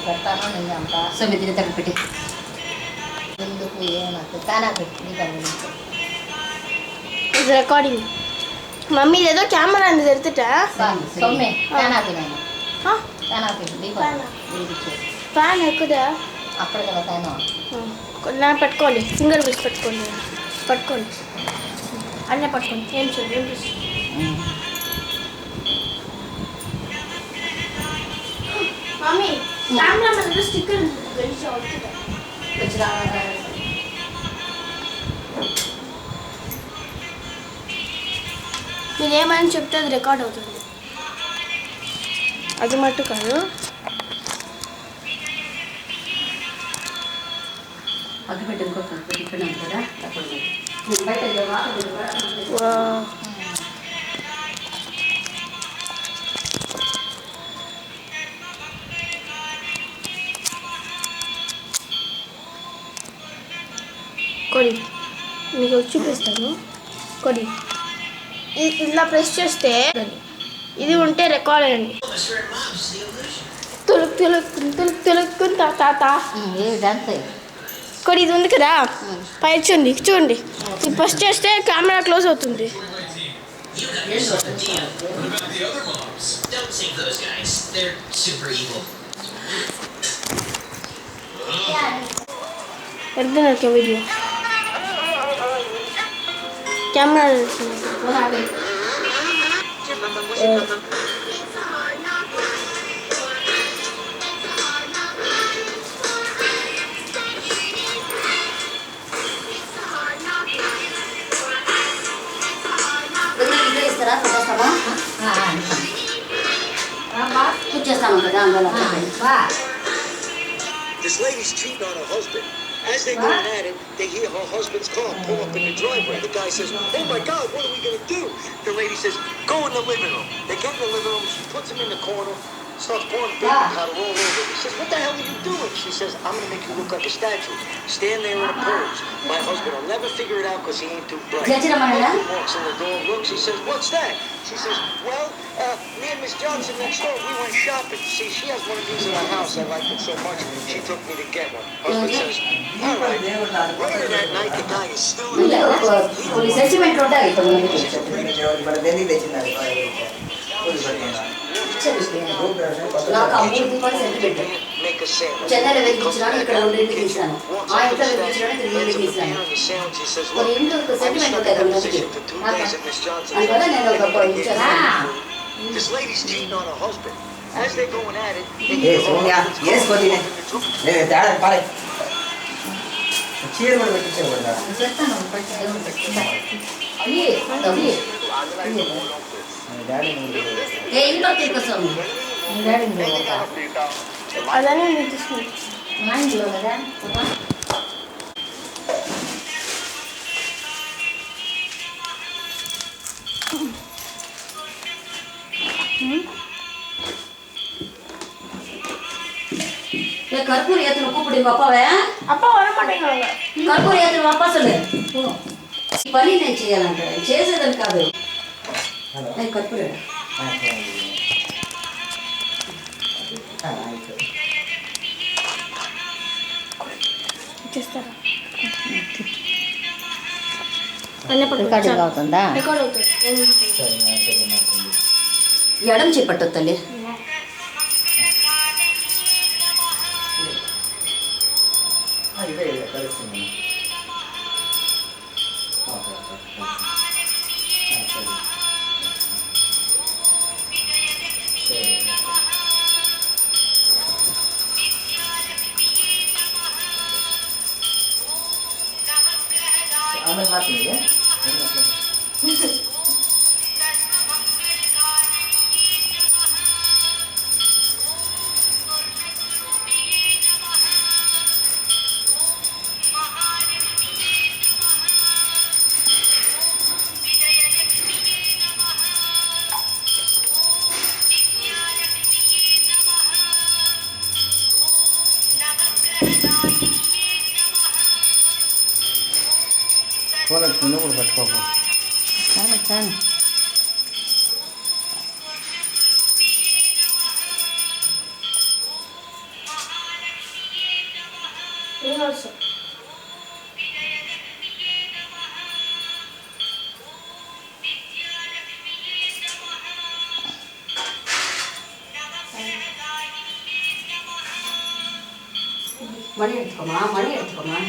పెడతాను నేను అంతా సమితిని తగ్గపెట్టి ఎందుకు ఏమన్నా కానా పెట్టి ఇది రికార్డింగ్ మమ్మీ ఏదో కెమెరా అనేది ఎడుతుట సొమ్మే కానాపి నేను కానాపి ఫ్యాన్ ఎక్కుదా అక్కడ కదా ఫ్యాను నా పట్టుకోండి ఫింగర్ వేసి పట్టుకోండి పట్టుకోండి అన్నీ పట్టుకోండి ఏం చూడండి ఏం చూసి మమ్మీ కెమెరా మీద స్టిక్కర్ గెలిచి అవుతుందా మీరు ఏమైనా చెప్తే అది రికార్డ్ అవుతుంది అది మట్టు కాదు అగ్గిపెట్టి ఇంకొక ఇక్కడ కదా కొడి మీకు చూపిస్తాను కొడి ఇలా ప్రెస్ చేస్తే ఇది ఉంటే రికార్డ్ అయ్యండి తులుకు తులుకు తులుకు తులుక్కుని తాత కొడి ఇది ఉంది కదా పై చూడండి చూడండి ఇది ప్రెస్ చేస్తే కెమెరా క్లోజ్ అవుతుంది వెళ్తున్నారు వీడియో కెమెరా ఇస్తారా కూర్చేస్తాను కదా అందులో This lady's cheating on her husband. As they're going at it, they hear her husband's car pull up in the driveway. The guy says, "Oh my God, what are we going to do?" The lady says, "Go in the living room." They get in the living room. She puts him in the corner, starts pouring baking powder all over. He says, "What the hell are you doing?" She says, "I'm going to make you look like a statue. Stand there in a pose. My husband will never figure it out because he ain't too bright." He walks in the door, looks, he says, "What's that?" She says, "Well, me and Miss Johnson next door, we went shopping. See, she has one of these in her house. I like it so much. She took me to get one." Husband says, "All right." Later that night, the guy is still in the house. Sentiment ఉంటాయి నాకు అమూర్తి కూడా sentiment చెన్నైలో వెతికించినాను ఇక్కడ రెండింటికి ఇచ్చాను ఆ ఇంట్లో వెతికించినాను ఇక్కడ రెండింటికి ఇచ్చాను మరి ఇంట్లో సెంటిమెంట్ ఉంటాయి కదా అందువల్ల నేను ఒక ఇచ్చాను This lady's cheating on her husband. As they're going at it, yes, చీర కూడా పెట్టించకూడదా ఇంట్లో తీసుకొస్తాము అలానే తీసుకుంటాం మా ఇంట్లో కదా கற்பூர ஏத்தனை கூப்பிடு உங்க அப்பாவை அப்பா வர மாட்டேங்கிறாங்க కర్పూర ఏతను అప్ప சொல்லு ఈ పని నేను చేయాలంటే చేసేదని కాదు నేను కర్పూర చేస్తారా రికార్డింగ్ అవుతుందా రికార్డ్ అవుతుంది ఎడం చేపట్టు తల్లి కోలక్షణ కూడా పట్టుకోకు కానీ నేను ఆల్సో மணி எடுத்துக்கோமா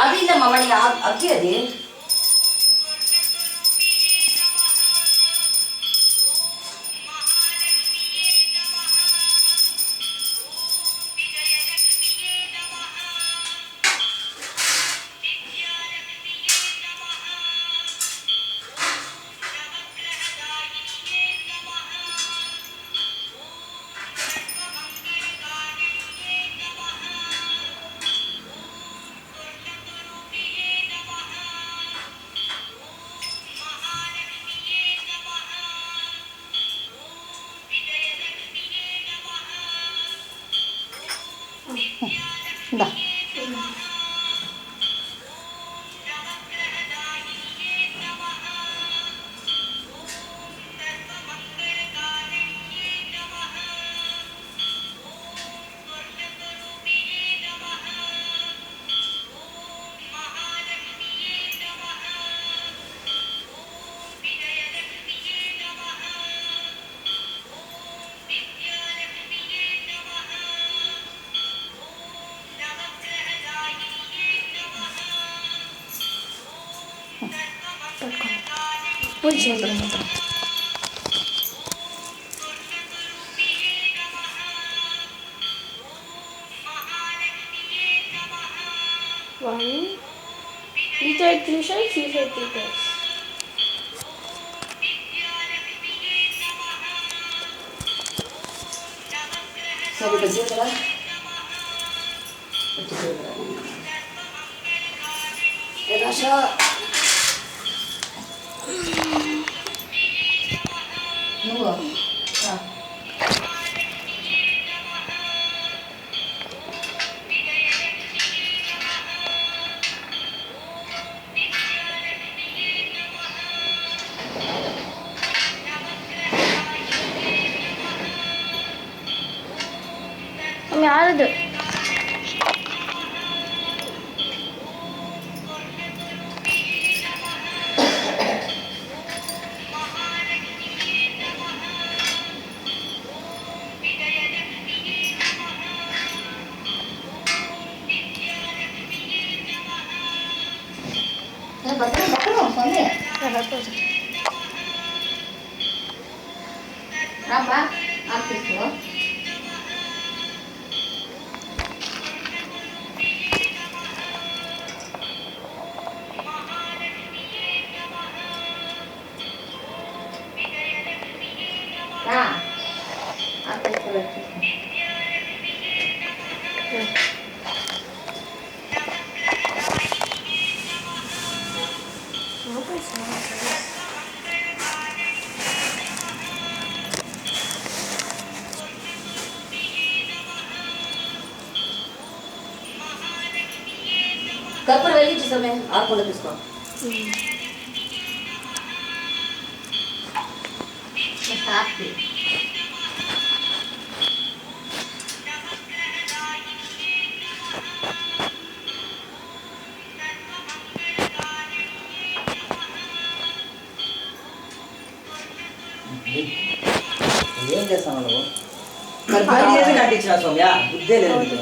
அது இல்லைம்மா மணி அக்கி அது ఇందా పూజ చేయండి 1 you take 3 shots, you take 3 times. సరే బజ్జీ కదా రాషా నువ్వు ಯಾರದು బట్టలు వస్తుంది రామ్మా ఆఫీస్లో ఆఫీస్లో కర్పూరం వెలిగించే సమయం ఆకుండా తీసుకో హ్యాపీ ఏం చేస్తావు నువ్వు మరి పని చేసి కట్టించిన సౌమ్య బుద్ధే లేదు నీకు.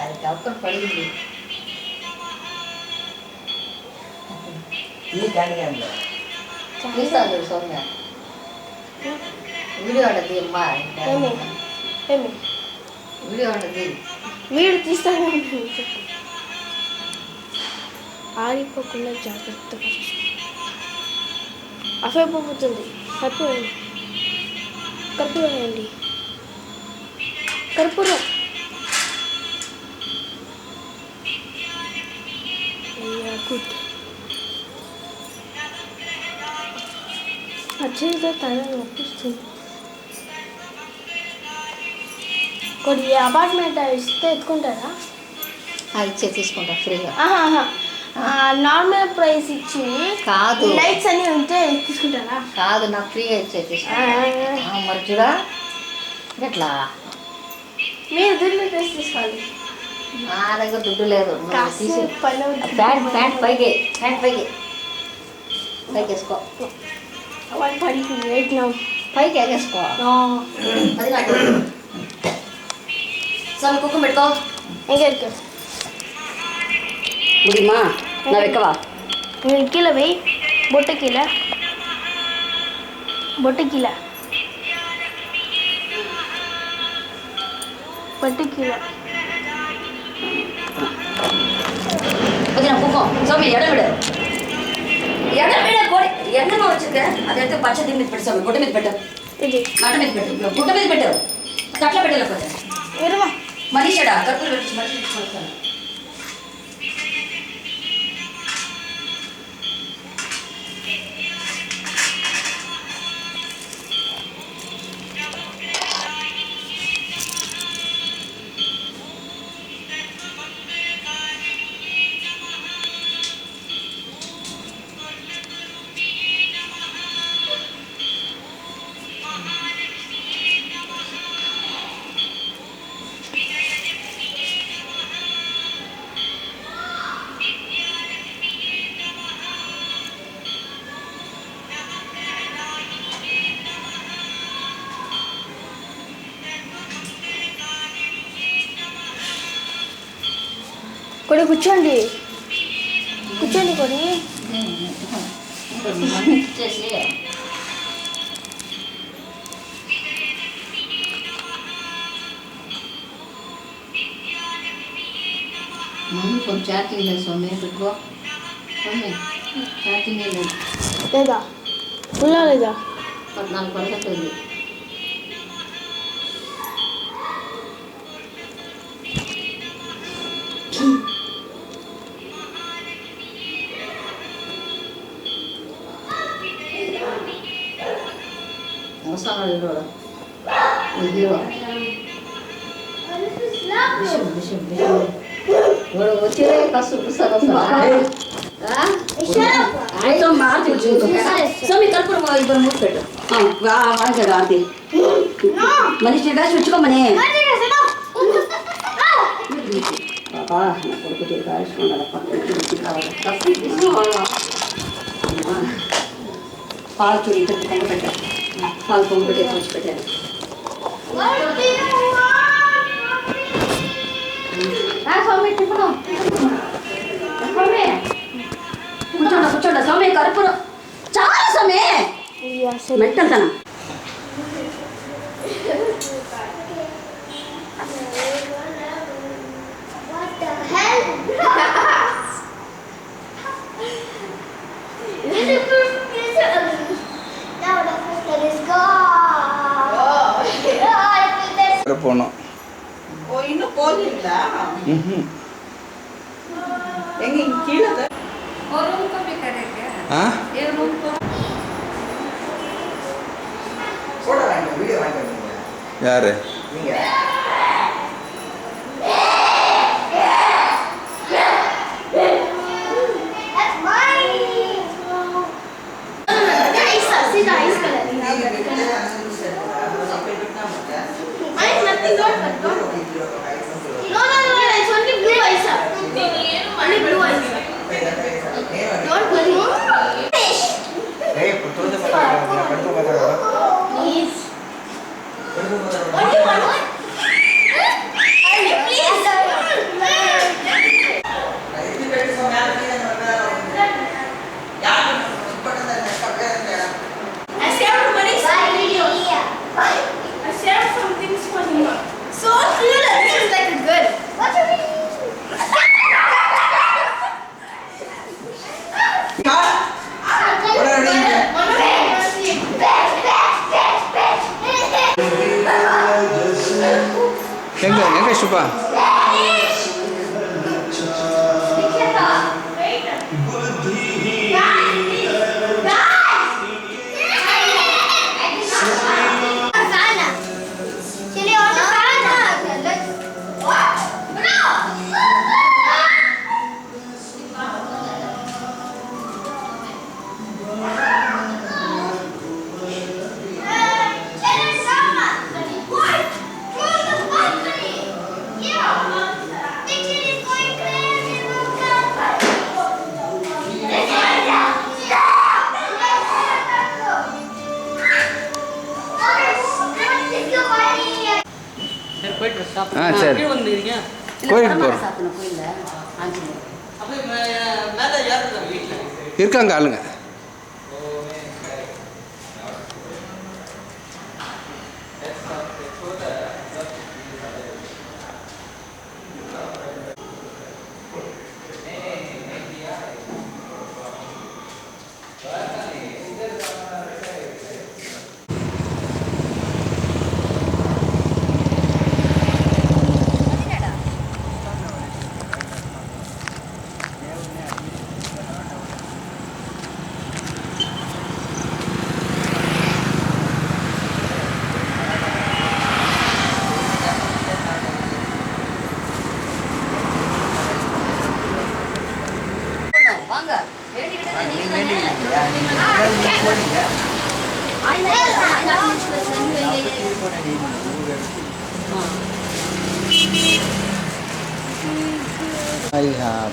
అది కర్పూరం పడింది ఈ క్యాండిల్ ఏం లేదు తీస్తాను సౌమ్య వీడియో ఉండదు అమ్మా ఏమి వీడియో ఉండదు వీడు తీస్తానే ఉంటుంది చెప్పు ఆరిపోకుండా జాగ్రత్తగా చూసుకో అఫైపోతుంది కర్పూరం కర్పూరం అండి కర్పూరం గుడ్ అర్జెంట్గా తల నొప్పిస్తుంది కొద్ది అపార్ట్మెంట్ ఇస్తే ఎత్తుకుంటారా ఇచ్చే తీసుకుంటా ఫ్రీగా నార్మల్ ప్రైస్ ఇచ్చి కాదు లైట్స్ అన్నీ ఉంటే తీసుకుంటారా కాదు నాకు ఫ్రీగా ఇచ్చే తీసుకుంటా మరి చూడా ఎట్లా మీరు దీన్ని ప్రైస్ తీసుకోవాలి నా దగ్గర దుడ్డు లేదు నువ్వు తీసి కాసేపు పని అవుతుంది. ప్యాంట్ పైకి వేసుకో 138 now. పైకి ఎగేసుకో అది నాకు స్వామి కుక్కం పెట్టుకో ఇంకెక్క ముడిమా నా వెక్కవా కీల వెయ్యి బొట్ట కీల అది నా కుక్కం స్వామి ఎడబిడ కోడి ఎండగా వచ్చిందే అదైతే పచ్చడి మీద పెట్టు స్వామి గుడ్డ మీద పెట్టు ఇది మంట మీద పెట్టు గుడ్డ మీద పెట్టావు కట్ల పెట్టలేకపోతే ఇరవై మనీషడా కట్టులు పెట్టి మనిషి పెట్టుకుంటాను కొడి కూర్చోండి కొడి చేసి మమ్మీ కొంచెం చాటింగ్ లేదు స్వామి పెట్టుకో స్వామి చాటింగ్ లేదు లేదా ఉల్లా లేదా 14% ఉంది అవసరం లేదు వచ్చే కసు స్వామి కలుపు ఇద్దరు మూసి పెట్టు వాంచాడు ఆంటీ మనిషి డాష్ వచ్చుకోమని బాబా నా కొడుకు తీరుగా పాలు చూడు ఇంత పొంగ పెట్టారు పాలు పొంగ పెట్టి వచ్చి పెట్టారు కూర్చోండి స్వామి కర్పూరం చాలా స్వామి మెట్టంతనం போனோம் இன்னும் போகலீங்களா எங்க இங்க கீழே போட வேண்டாம் வீடியோ வாங்கிட்டு யாரு நீங்க எங்க சுபா ஆ சரி இல்ல கோயிலுக்கு பரமாட போகிறோம். சாத்தணும் கோயில்ல ஆஞ்சநேயர். இருக்காங்க ஆளுங்க. வாங்க வேண்டிக்கிட்டது நீங்க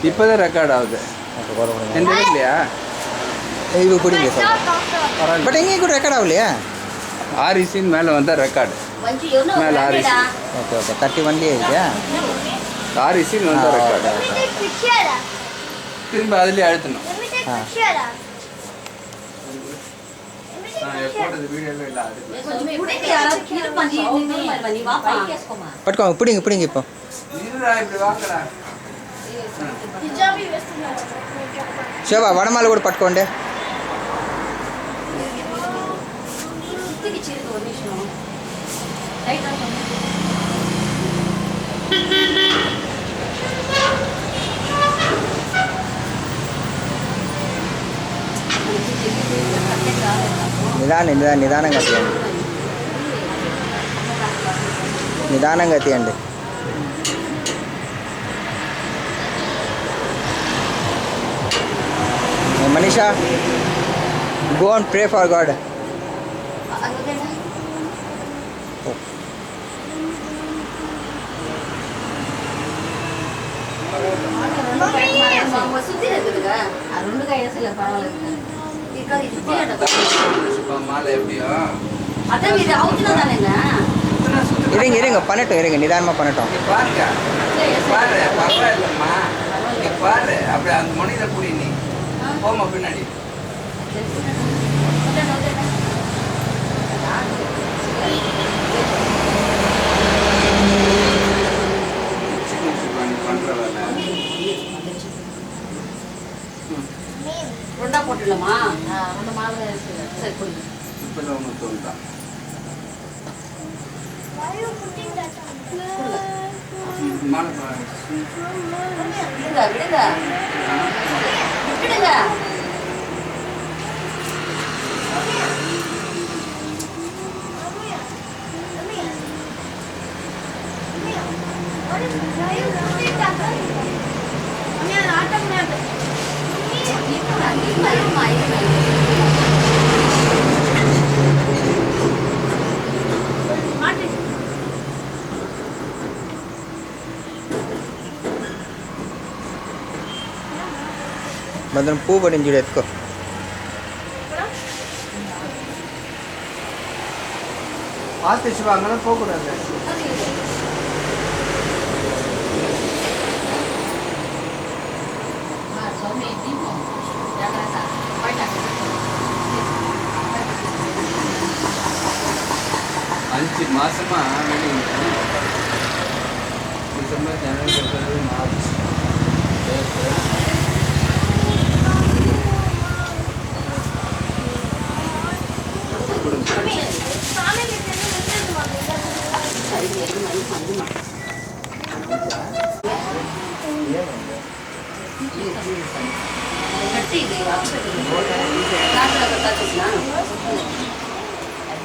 இப்போதான் ரெக்கார்ட் ஆகுது. எந்த இல்லையா இது பிடிங்க சார். பட் எங்கேயும் கூட ரெக்கார்ட் ஆகலையா? ஆர்இசின்னு மேலே வந்தால் ரெக்கார்டு. மேலே ஆர்இசி ஓகே ஓகே 31 ಇದೆಯಾ? ஆர்இசின்னு வந்தால் ரெக்கார்டு. திரும்ப அதுலேயே அழுத்தணும். போட்டது வீடியோவே இல்லை அது. పట్టుకో పిడింగి పిడింగి இப்போ இருடா இப்படி வாங்கடா. శోభా వడమాలు కూడా పట్టుకోండి. నిదానంగా తీయండి. నిదానంగా తీయండి. Manisha go and pray for God. மாலை எப்படியோ இருங்க இருங்க பண்ணட்டும், இருங்க நிதானமாக பண்ணட்டும். இங்க பாருங்க, இங்க பாரு பரவாயில்லம்மா. இங்க பாரு அப்படி அந்த மனித புடி நீ போமா பின்னாடி. பண்ற வேலை ரெண்டா போட்டுடலாமா? ரெண்டு மாலை சரி கொடுங்க. இப்போ ஒன்று தோன்றான். மாலை விடுங்க விடுங்க விடுங்க. భద్రం పువ్వు పడింది చూడు, ఎత్తుకో. பார்த்து சிவா அங்கெல்லாம் போகக்கூடாது. அஞ்சு மாசமா வெட்டிங். டிசம்பர் ஜனவரி பிப்ரவரி மார்ச் గట్టి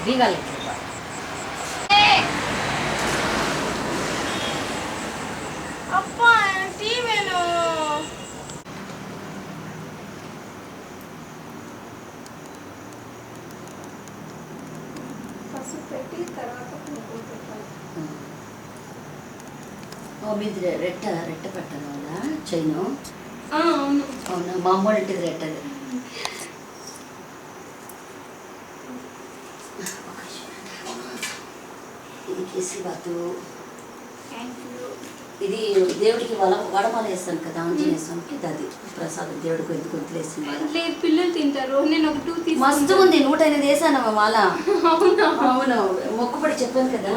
బీగాలి. அப்பா டீ வேணும். ఫస్ట్ పెట్టి తర్వాత మీది రెట్ట రెట్ట పెట్టాలి అవునా చైను? అవును అవునా మా అమ్మ ఇంటిది రెట్టది. ఇది కేసి బాతు ఇది దేవుడికి వడమాల వేస్తాను కదా ఆంజనేయ స్వామికి, అది ప్రసాదం దేవుడికి ఎందుకు వదిలేసింది. లేదు పిల్లలు తింటారు, నేను ఒక 2 మస్తు ఉంది. 105 వేసాను మాల. అవును మొక్కుపడి చెప్పాను కదా.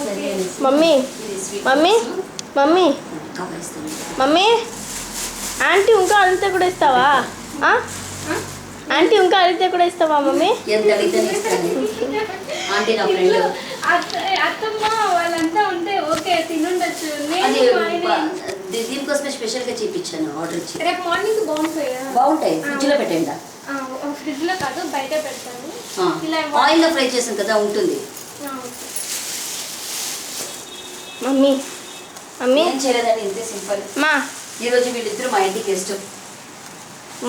సరే mummy mummy mummy mummy aunty ఇంకా అడిగితే కూడా ఇస్తావా? ఆంటీ ఇంకా అడిగితే కూడా ఇస్తావా మమ్మీ? ఎంత అడిగితే ఇస్తాను. ఆంటీ నా ఫ్రెండ్. అత్తమ్మ వాళ్ళంతా ఉంటే ఓకే తినుండొచ్చు. అది దీనికోసమే స్పెషల్గా చేయించాను, ఆర్డర్ ఇచ్చి. రేపు మార్నింగ్ బాగుంటాయి. ఫ్రిడ్జ్లో పెట్టండి. ఫ్రిడ్జ్ లో కాదు బయట పెడతాను. ఆయిల్లో ఫ్రై చేసాను కదా, ఉంటుంది. మమ్మీ మమ్మీ ఏం చేయలేదండి, ఇంతే సింపుల్. మా ఈరోజు వీళ్ళిద్దరు మా ఇంటికి గెస్ట్.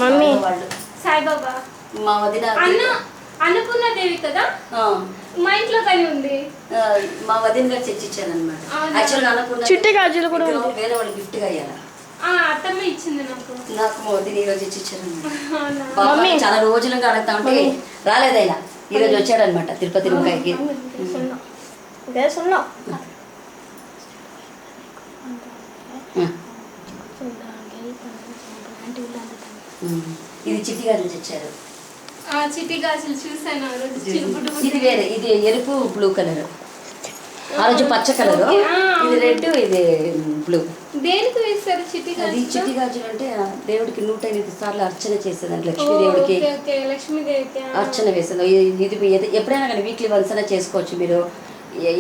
మమ్మీ వాళ్ళు సాయిబాబా మా వదిన అన్నపూర్ణాదేవి కదా, మా ఇంట్లో కానీ ఉంది. మా వదిన గారు తెచ్చిచ్చారు అనమాట. యాక్చువల్గా అన్నపూర్ణ చిట్టి గాజులు కూడా ఉంది. వేరే వాళ్ళు గిఫ్ట్గా అయ్యాను. అత్తమ్మ ఇచ్చింది నాకు మా వదిన ఈరోజు ఇచ్చిచ్చారు. చాలా రోజులుగా అడుగుతా ఉంటే రాలేదైనా ఈరోజు వచ్చాడనమాట తిరుపతి రూపాయికి. ఇది చిట్టి గాజులు తెచ్చారు. చిట్టి గాజులు చూసాను. ఇది వేరే, ఇది ఎరుపు బ్లూ కలర్. ఆ రోజు పచ్చ కలర్, ఇది రెడ్, ఇది బ్లూ. దేనికి వేస్తారు చిట్టి గాజులు? అది చిట్టి గాజులు అంటే దేవుడికి 108 సార్లు అర్చన చేసేదాన్ని. లక్ష్మీదేవుడికి లక్ష్మీదేవికి అర్చన వేస్తుంది. ఇది ఎప్పుడైనా కానీ వీక్లీ వన్స్ అయినా చేసుకోవచ్చు. మీరు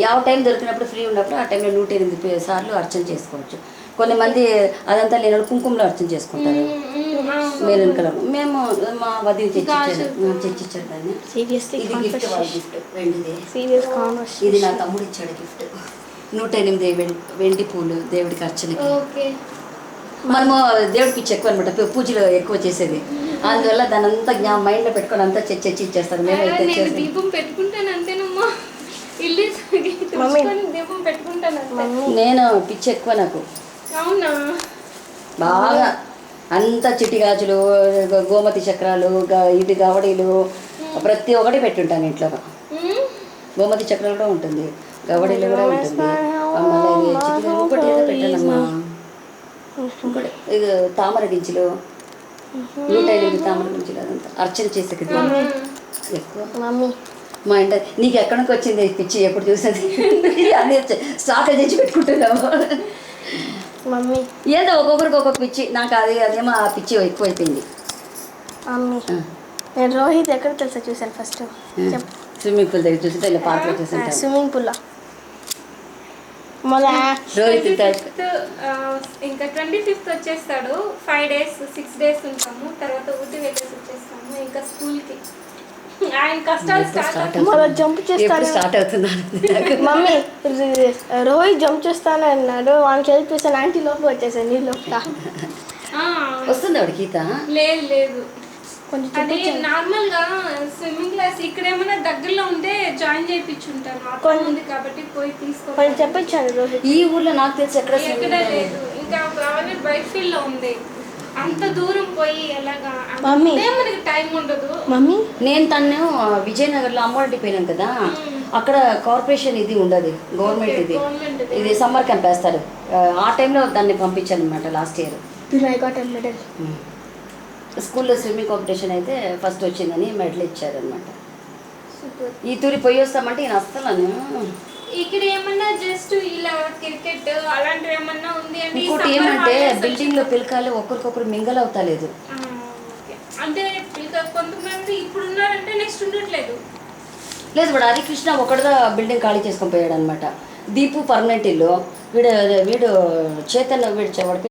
ಯಾವ టైం దొరికినప్పుడు ఫ్రీ ఉన్నప్పుడు ఆ టైంలో 108 సార్లు అర్చన చేసుకోవచ్చు. కొంతమంది అదంతా లేని కుంకుమలో అర్చన చేసుకుంటారు. Maroon colour. మేము మా వదిలి తెచ్చిచ్చారు దాన్ని. ఇది గిఫ్ట్, వాళ్ళ గిఫ్ట్ వెండిది. ఇది నా తమ్ముడు ఇచ్చాడు గిఫ్ట్. 108 వెండి పూలు దేవుడికి అర్చనకి. మనము దేవుడికి పిచ్చి ఎక్కువ అనమాట, పూజలు ఎక్కువ చేసేది. అందువల్ల దాని అంతా మైండ్లో పెట్టుకొని అంతా తెచ్చి ఇచ్చేస్తారు. మేము దీపం పెట్టుకుంటాను అంతేనమ్మా. దీపం పెట్టుకుంటాను. నేను పిచ్చి ఎక్కువ నాకు. అవునా? బాగా అంతా చిట్టి గాజులు, గోమతి చక్రాలు, ఇది గవడీలు ప్రతి ఒక్కటి పెట్టుంటాను ఇంట్లో. గోమతి చక్రాలు కూడా ఉంటుంది, గవడీలు కూడా ఉంటుంది. మళ్ళీ చిట్టి ఇంకోటి ఏదో పెట్టానమ్మా, ఇంకోటి ఇది తామర గింజలు, 108 తామర గింజలు. అదంతా అర్చన చేసే ఎక్కువ. మా ఇంట నీకు ఎక్కడి నుంచి వచ్చింది పిచ్చి? ఎప్పుడు చూసేది అన్నీ స్టాక్ తెచ్చి పెట్టుకుంటున్నాము. మమ్మీ ఏదో ఒక్కొక్కరికి ఒక్కొక్క పిచ్చి. నాకు అదేమో ఆ పిచ్చి ఎక్కువైపోయింది. మమ్మీ నేను రోహిత్ ఎక్కడ తెలుసా చూసాను ఫస్ట్? స్విమ్మింగ్ పూల్ దగ్గర చూసి ఇలా పార్క్లో చూసాను. స్విమ్మింగ్ పూల్లో మళ్ళీ రోహిత్ ఇంకా 25th వచ్చేస్తాడు. 5 days 6 days ఉంటాము. తర్వాత ఊటీ వెళ్ళేసి వచ్చేస్తాము ఇంకా స్కూల్కి. ఆయన కష్టాలు జంప్ చేస్తాను. మమ్మీ రోహిత్ జంప్ చేస్తాను అన్నాడు, వానికి హెల్ప్ చేస్తాను. ఆంటీ లోపల వచ్చేసాను నీళ్ళు వస్తుంది ఆవిడ ఈత. లేదు కొంచెం అది నార్మల్ గా స్విమ్మింగ్ క్లాస్ ఇక్కడ ఏమైనా దగ్గరలో ఉంటే జాయిన్ చేయించుంటాను. ఉంది కాబట్టి పోయి తీసుకో చెప్పించాను రోహిత్. ఈ ఊర్లో నాకు తెలిసి ఎక్కడ లేదు. ఇంకా బయట ఫీల్డ్ లో ఉంది. అంత దూరం పోయి ఎలాగా మనకి టైం ఉండదు. మమ్మీ నేను తను విజయనగర్లో అమ్మవారికి పోయినాను కదా, అక్కడ కార్పొరేషన్ ఇది ఉండదు, గవర్నమెంట్ ఇది సమ్మర్ క్యాంప్ వేస్తారు. ఆ టైంలో దాన్ని పంపించాను అనమాట లాస్ట్ ఇయర్. స్కూల్లో స్విమ్మింగ్ కాంపిటీషన్ అయితే ఫస్ట్ వచ్చిందని మెడల్ ఇచ్చారనమాట. ఈ తూరి పోయి వస్తామంటే నేను వస్తాను. ఇక్కడ ఏమన్నా జస్ట్ ఇలా క్రికెట్ అలాంటివి ఏమన్నా ఉంది అంటే ఇంకోటి ఏమంటే బిల్డింగ్ లో పిల్లకాయలు ఒకరికొకరు మింగల్ అవుతా లేదు. అంటే కొంతమంది ఇప్పుడు ఉన్నారంటే నెక్స్ట్ ఉండట్లేదు. లేదు ఇప్పుడు హరికృష్ణ ఒకటిదా బిల్డింగ్ ఖాళీ చేసుకొని పోయాడు అనమాట. దీపు పర్మనెంట్ ఇల్లు. వీడు చేతన్ వీడు